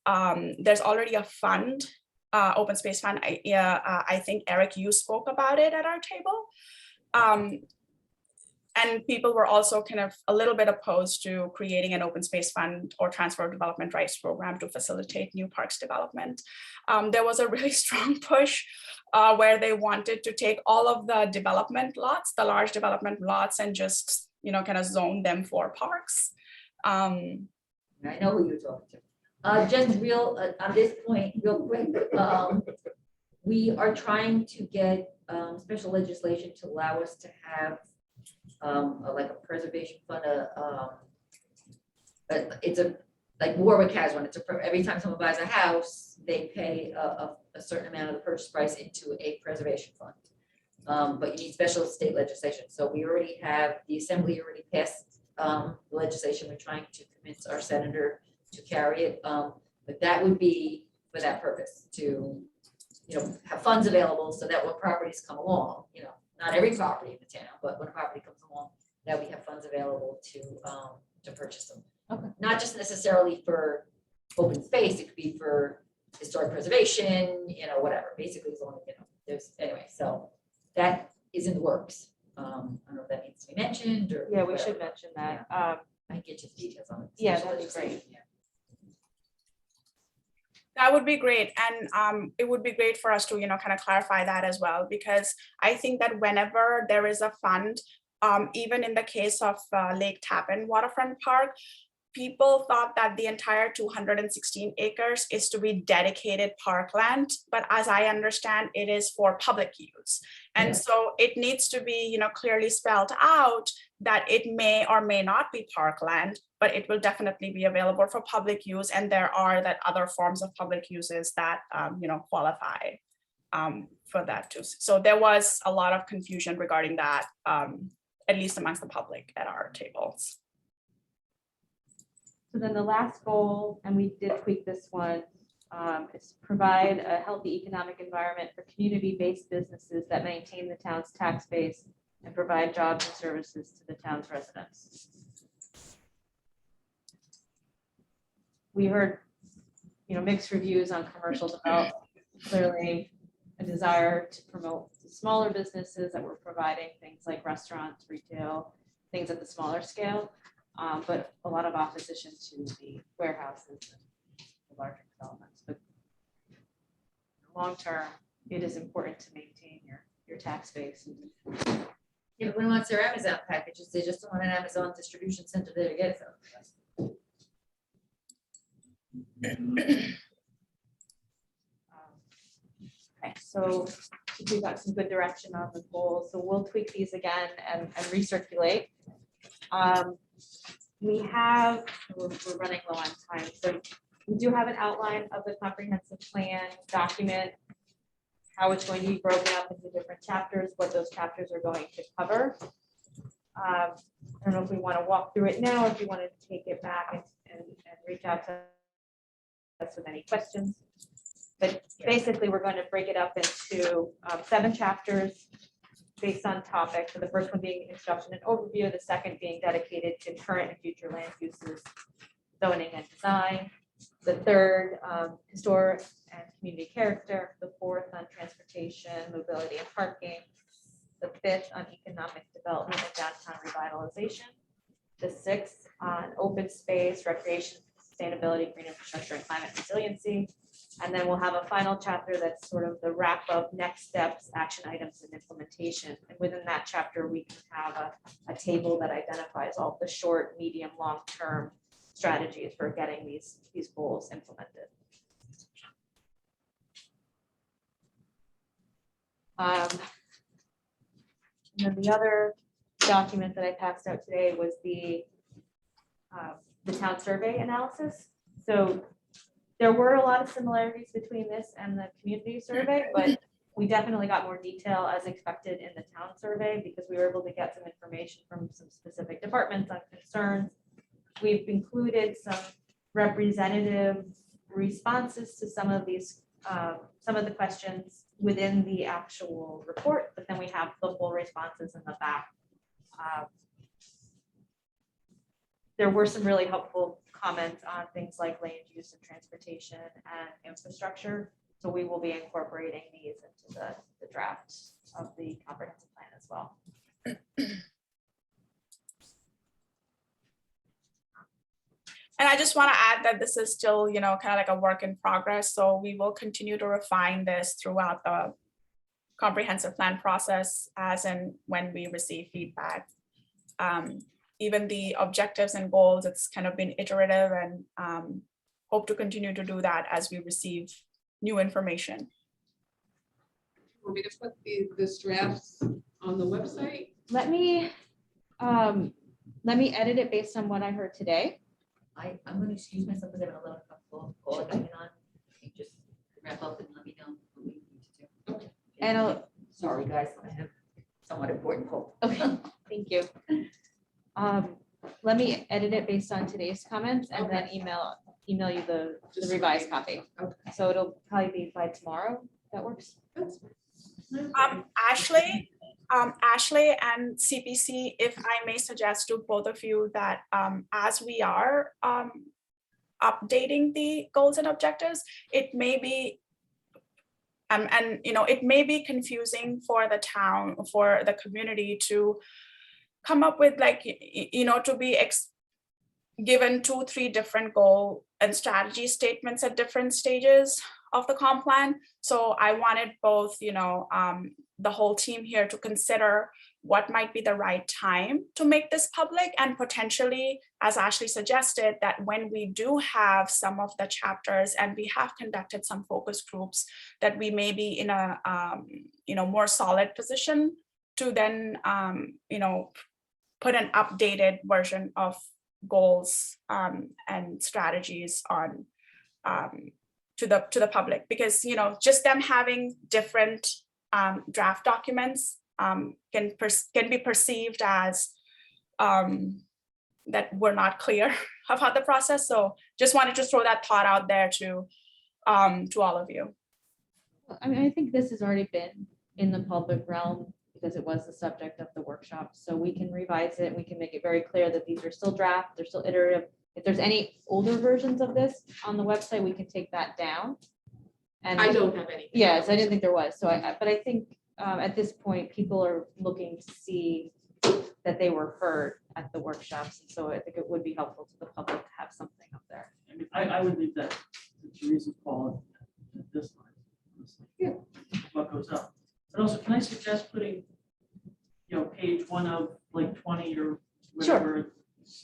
there's already a fund, open space fund. I think Eric, you spoke about it at our table. And people were also kind of a little bit opposed to creating an open space fund or transfer of development rights program to facilitate new parks development. There was a really strong push where they wanted to take all of the development lots, the large development lots, and just, kind of zone them for parks.
I know who you're talking to. Just on this point, real quick, we are trying to get special legislation to allow us to have like a preservation fund, it's like Warwick has one. Every time someone buys a house, they pay a certain amount of the purchase price into a preservation fund. But you need special state legislation. So we already have, the assembly already passed legislation. We're trying to convince our senator to carry it. But that would be for that purpose, to, have funds available so that when properties come along, not every property in the town, but when a property comes along, that we have funds available to purchase them.
Okay.
Not just necessarily for open space, it could be for historic preservation, whatever, basically as long as, there's, anyway, so that is in the works. I don't know if that needs to be mentioned or.
Yeah, we
whatever.
should mention that.
I can get you the details on it.
Yeah,
Special
that'd be great.
legislation, yeah.
That would be great. And it would be great for us to, kind of clarify that as well, because I think that whenever there is a fund, even in the case of Lake Tappan Waterfront Park, people thought that the entire 216 acres is to be dedicated parkland, but as I understand, it is for public use. And
Yeah.
so it needs to be, clearly spelled out that it may or may not be parkland, but it will definitely be available for public use. And there are that other forms of public uses that, qualify for that too. So there was a lot of confusion regarding that, at least amongst the public at our tables.
So then the last goal, and we did tweak this one, is provide a healthy economic environment for community-based businesses that maintain the town's tax base and provide jobs and services to the town's residents. We heard, mixed reviews on commercial development. Clearly, a desire to promote the smaller businesses that were providing things like restaurants, retail, things at the smaller scale. But a lot of opposition to the warehouses and the larger developments. But long term, it is important to maintain your tax base.
Everyone wants their Amazon packages. They just don't want an Amazon distribution center there to get it from.
Okay, so we got some good direction on the goals. So we'll tweak these again and recirculate. We're running low on time, so we do have an outline of the comprehensive plan document, how it's going to be broken up into different chapters, what those chapters are going to cover. I don't know if we want to walk through it now, or if you want to take it back and reach out to us with any questions. But basically, we're going to break it up into 7 chapters based on topic. So the first one being introduction and overview, the second being dedicated to current and future land uses, zoning and design. The third, historic and community character. The fourth on transportation, mobility and parking. The fifth on economic development and downtown revitalization. The sixth on open space, recreation, sustainability, green infrastructure, and climate resiliency. And then we'll have a final chapter that's sort of the wrap up, next steps, action items, and implementation. And within that chapter, we can have a table that identifies all the short, medium, long-term strategies for getting these goals implemented. And then the other document that I passed out today was the town survey analysis. So there were a lot of similarities between this and the community survey, but we definitely got more detail as expected in the town survey because we were able to get some information from some specific departments on concerns. We've included some representative responses to some of these, some of the questions within the actual report, but then we have the full responses in the back. There were some really helpful comments on things like land use and transportation and infrastructure. So we will be incorporating these into the draft of the comprehensive plan as well.
And I just want to add that this is still, kind of like a work in progress. So we will continue to refine this throughout the comprehensive plan process as and when we receive feedback. Even the objectives and goals, it's kind of been iterative, and hope to continue to do that as we receive new information.
Want me to put this drafts on the website?
Let me edit it based on what I heard today.
I'm gonna excuse myself because I have another call coming on. You just wrap up and let me know what we need to do.
And
Sorry, guys, I have somewhat important call.
okay, thank you. Let me edit it based on today's comments and then email you the revised copy.
Okay.
So it'll probably be by tomorrow. That works.
Ashley and CPC, if I may suggest to both of you that as we are updating the goals and objectives, it may be it may be confusing for the town, for the community to come up with to be given 2-3 different goal and strategy statements at different stages of the comp plan. So I wanted both, the whole team here to consider what might be the right time to make this public, and potentially, as Ashley suggested, that when we do have some of the chapters and we have conducted some focus groups, that we may be in a more solid position to then put an updated version of goals and strategies on to the public, because just them having different draft documents can be perceived as that we're not clear about the process. So just wanted to throw that thought out there to all of you.
I mean, I think this has already been in the public realm because it was the subject of the workshop. So we can revise it. We can make it very clear that these are still draft, they're still iterative. If there's any older versions of this on the website, we can take that down. And
I don't have any.
yes, I didn't think there was. So but I think at this point, people are looking to see that they were heard at the workshops. And so I think it would be helpful to the public to have something up there.
I mean, I would leave that to Teresa's call at this time. Honestly.
Yeah.
What goes up. But also, can I suggest putting, page 1 of like 20 or whatever?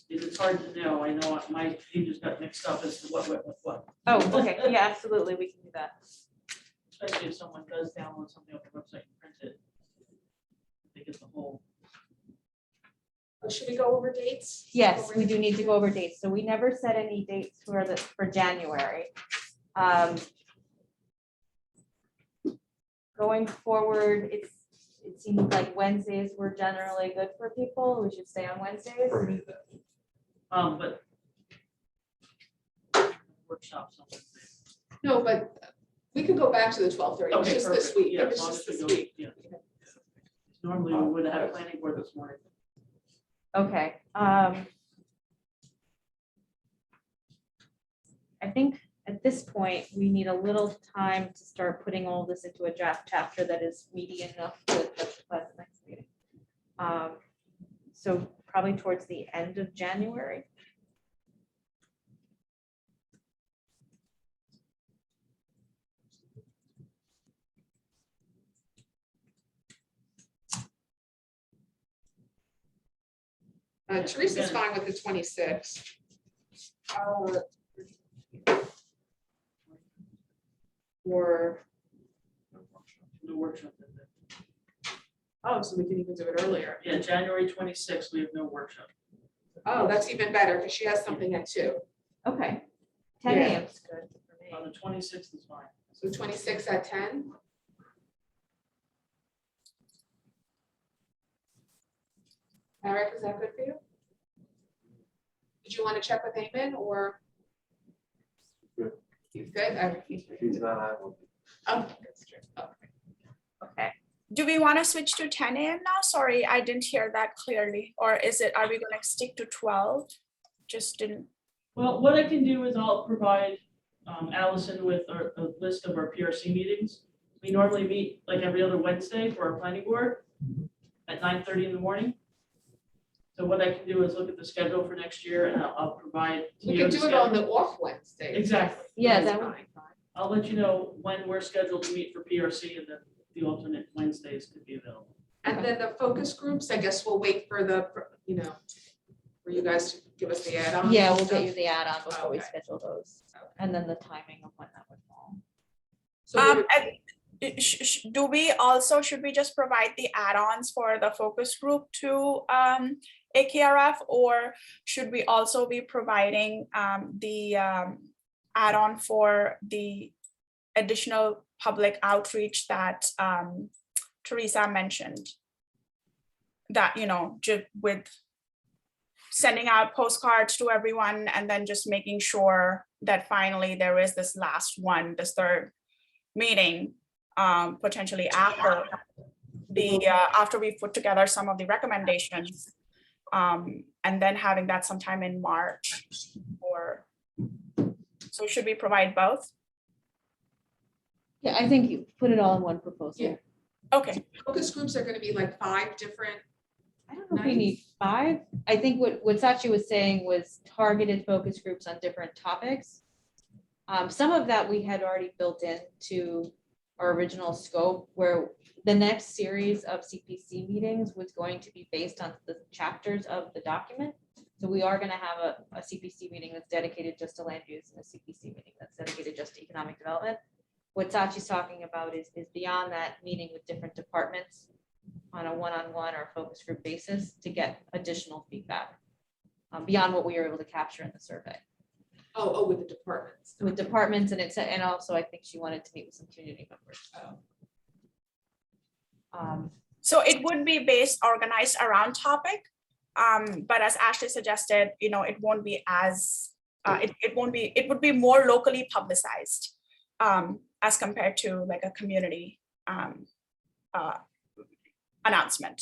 It's hard to know. I know my pages got mixed up as to what.
Oh, okay. Yeah, absolutely. We can do that.
Especially if someone does download something off the website and print it. They get the whole.
Should we go over dates?
Yes, we do need to go over dates. So we never set any dates for January. Going forward, it seems like Wednesdays were generally good for people. We should stay on Wednesdays.
For me,
But workshops.
No, but we could go back to the 12:30.
Okay,
It's just this
perfect.
week.
Yeah,
It
as
was
long
just
as
this
we go,
week.
yeah. Normally we would have had a planning board this morning.
Okay. I think at this point, we need a little time to start putting all this into a draft chapter that is meaty enough to touch the next meeting. So probably towards the end of January.
Teresa's fine with the 26th. Or,
The workshop.
oh, so we can even do it earlier.
Yeah, January 26th, we have no workshop.
Oh, that's even better because she has something at 2.
Okay. 10
Yeah.
a.m. is good for me.
On the 26th is fine.
So 26 at 10. Eric, is that good for you? Did you want to check with Eamon or?
Good.
He's good? Okay.
If he's not, I will.
Oh, that's true. Okay.
Okay.
Do we want to switch to 10 a.m. now? Sorry, I didn't hear that clearly. Or are we going to stick to 12? Just didn't.
Well, what I can do is I'll provide Allison with a list of our PRC meetings. We normally meet like every other Wednesday for our planning board at 9:30 in the morning. So what I can do is look at the schedule for next year and I'll provide. to
We
you
could
the
do it on
schedule.
the off Wednesday.
Exactly.
Yeah,
That's
that would
fine.
be fine.
I'll let you know when we're scheduled to meet for PRC and then the alternate Wednesdays could be available.
And then the focus groups, I guess we'll wait for the, you know, for you guys to give us the add-on.
Yeah, we'll get you the add-on before we
Okay.
schedule those, and then the timing of when that would fall.
So we would-
And should we just provide the add-ons for the focus group to AKRF, or should we also be providing the add-on for the additional public outreach that Teresa mentioned? That, you know, just with sending out postcards to everyone and then just making sure that finally there is this last one, this third meeting, potentially after after we've put together some of the recommendations, and then having that sometime in March. Or so should we provide both?
Yeah, I think you put it all in one proposal.
Yeah.
Okay,
Focus groups are gonna be like 5 different,
I don't know if we need 5. I think what Sachi was saying was targeted focus groups on different topics. Some of that we had already built into our original scope, where the next series of CPC meetings was going to be based on the chapters of the document. So we are gonna have a CPC meeting that's dedicated just to land use and a CPC meeting that's dedicated just to economic development. What Sachi's talking about is beyond that, meeting with different departments on a one-on-one or focus group basis to get additional feedback beyond what we were able to capture in the survey.
with the departments.
With departments and also I think she wanted to meet with some community members.
so it would be organized around topic, but as Ashley suggested, you know, it won't be as it would be more locally publicized as compared to like a community announcement.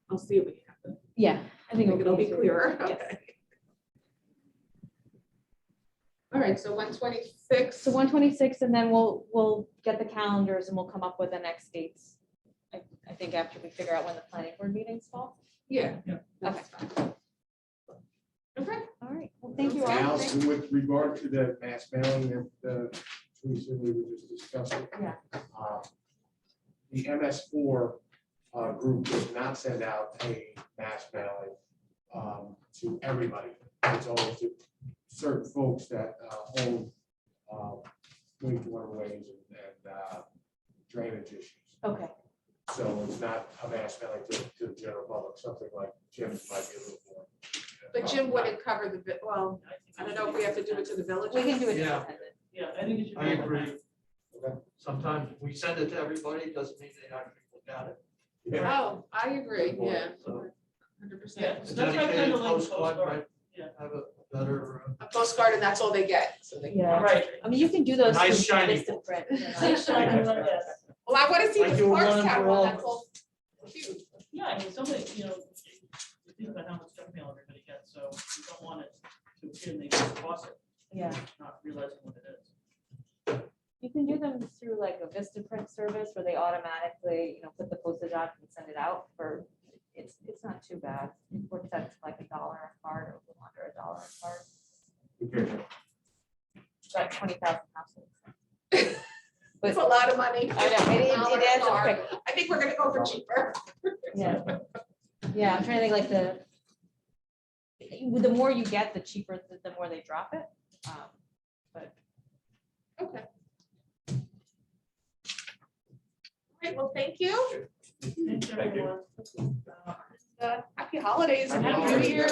I'll see if we have them.
Yeah, I
I
think
think it'll be
easier.
clearer.
Yes.
Okay. All right, so 126.
So 126, and then we'll get the calendars and we'll come up with the next dates. I think after we figure out when the planning board meetings fall.
Yeah.
Yeah.
That's fine. Okay.
All right, well, thank you all.
Allison, with regard to the mass mailing that Teresa, we were just discussing.
Yeah.
The MS4 group does not send out a mass mailing to everybody. It's only to certain folks that own wastewaterways and drainage issues.
Okay,
So it's not a mass mailing to the general public, something like Jim's might be a little more.
But Jim wouldn't cover the, well, I don't know if we have to do it to the village.
we can do it.
Yeah.
independent.
Yeah, I think it should be.
I agree.
Okay.
Sometimes we send it to everybody, doesn't mean they actually look at it.
Yeah.
Oh, I agree, yeah.
So-
100%.
Yeah.
A
So that's why I
dedicated
kind of like
postcard
postcard.
might
Yeah.
have a better.
A postcard and that's all they get, so they.
Yeah.
Right.
I mean, you can do those.
Nice
through
shiny
Vista print.
Nice shiny one, yes.
Well, I want to see
Like
the
you were running
Clarkstown
for
one,
all
that's
of
all huge.
Yeah, I mean, somebody, you know, you think about how much junk mail everybody gets, so you don't want it to appear they just toss it,
Yeah,
not realizing what it is.
you can do them through like a Vista print service where they automatically, put the postage on and send it out for, it's not too bad. It works out to like $1 a card or a little under $1 a card.
Okay.
It's like 20,000 households.
It's a lot of money.
I know, it adds up quick.
I think we're gonna go for cheaper.
Yeah. Yeah, I'm trying to think like the more you get, the cheaper, the more they drop it. But
Okay. Great, well, thank you.
Thanks, everyone.
Happy holidays and
Happy
happy new
holidays.
year.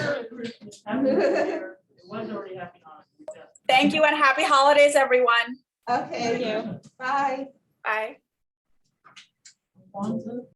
Happy New Year. It was already happy Hanukkah.
Thank you and happy holidays, everyone.
Okay,
thank you.
bye.
Bye.
Kwanzaa.